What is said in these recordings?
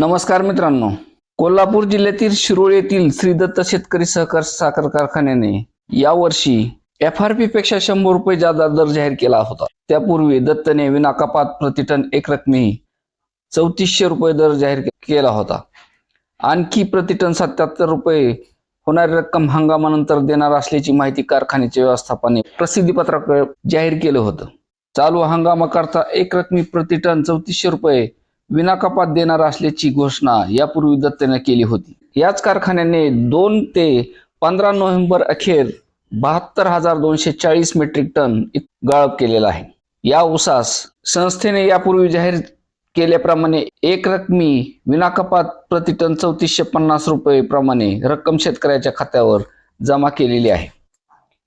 नमस्कार मित्रांनो, कोल्हापूर जिल्ह्यातील शिरोळ येथील श्री दत्त शेतकरी सहकार साखर कारखान्याने यावर्षी FRP पेक्षा 100 रुपये जादा दर जाहीर केला होता। त्यापूर्वी दत्तने विनाकपात प्रतिटन एक रकमी 3400 रुपये दर जाहीर केला होता। आणखी प्रतिटन 77 रुपये होणारी रक्कम हंगामानंतर देणार असल्याची माहिती कारखान्याच्या व्यवस्थापनाने प्रसिद्धी पत्रक जाहीर केलं होतं। चालू हंगामाकरता एक रकमी प्रतिटन 3400 रुपये विनाकपात देणार असल्याची घोषणा यापूर्वी दत्तने केली होती। याच कारखान्याने 2 ते 15 नोव्हेंबर अखेर 72,240 मेट्रिक टन गाळप केलेला आहे। या ऊसास संस्थेने यापूर्वी जाहीर केल्याप्रमाणे एक रकमी विनाकपात प्रतिटन 3450 रुपये प्रमाणे रक्कम शेतकऱ्याच्या खात्यावर जमा केलेली आहे।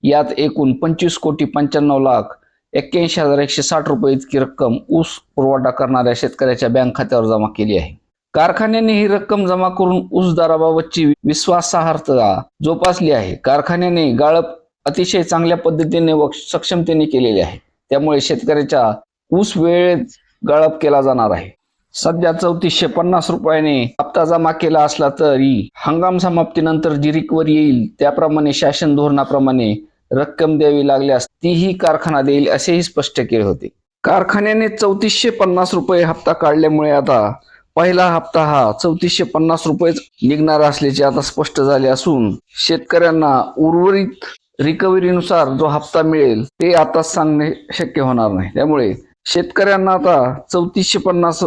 यात एकूण 25,95,81,160 रुपये इतकी रक्कम ऊस पुरवठा करणाऱ्या शेतकऱ्याच्या बँक खात्यावर जमा केली आहे। कारखान्याने ही रक्कम जमा करून ऊस दराबाबतची विश्वासार्हता जोपासली आहे। कारखान्याने गाळप अतिशय चांगल्या पद्धतीने व सक्षमतेने केलेले आहे। त्यामुळे शेतकऱ्याचा ऊस वेळेत गाळप केला जाणार आहे। सध्या 3450 रुपयाने हप्ता जमा केला असला तरी हंगाम समाप्तीनंतर जी रिकव्हरी येईल त्याप्रमाणे शासन धोरणाप्रमाणे रक्कम द्यावी लागल्यास तीही कारखाना देईल असेही स्पष्ट केले होते। कारखान्याने 3450 रुपये हप्ता काढल्यामुळे आता पहिला हप्ता हा 3450 रुपयेच निघणार असल्याचे आता स्पष्ट झाले असून शेतकऱ्यांना उर्वरित रिकव्हरीनुसार जो हप्ता मिळेल ते आता सांगणे शक्य होणार नाही। त्यामुळे शेतकऱ्यांना आता 3450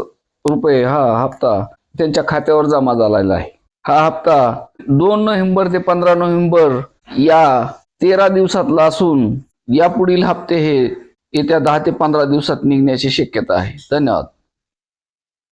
रुपये हा हप्ता त्यांच्या खात्यावर जमा झालेला आहे। हा हप्ता 2 नोव्हेंबर ते 15 नोव्हेंबर या 13 दिवसातला असून यापुढील हप्ते हे येत्या 10 ते 15 दिवसात निघण्याची शक्यता आहे। धन्यवाद।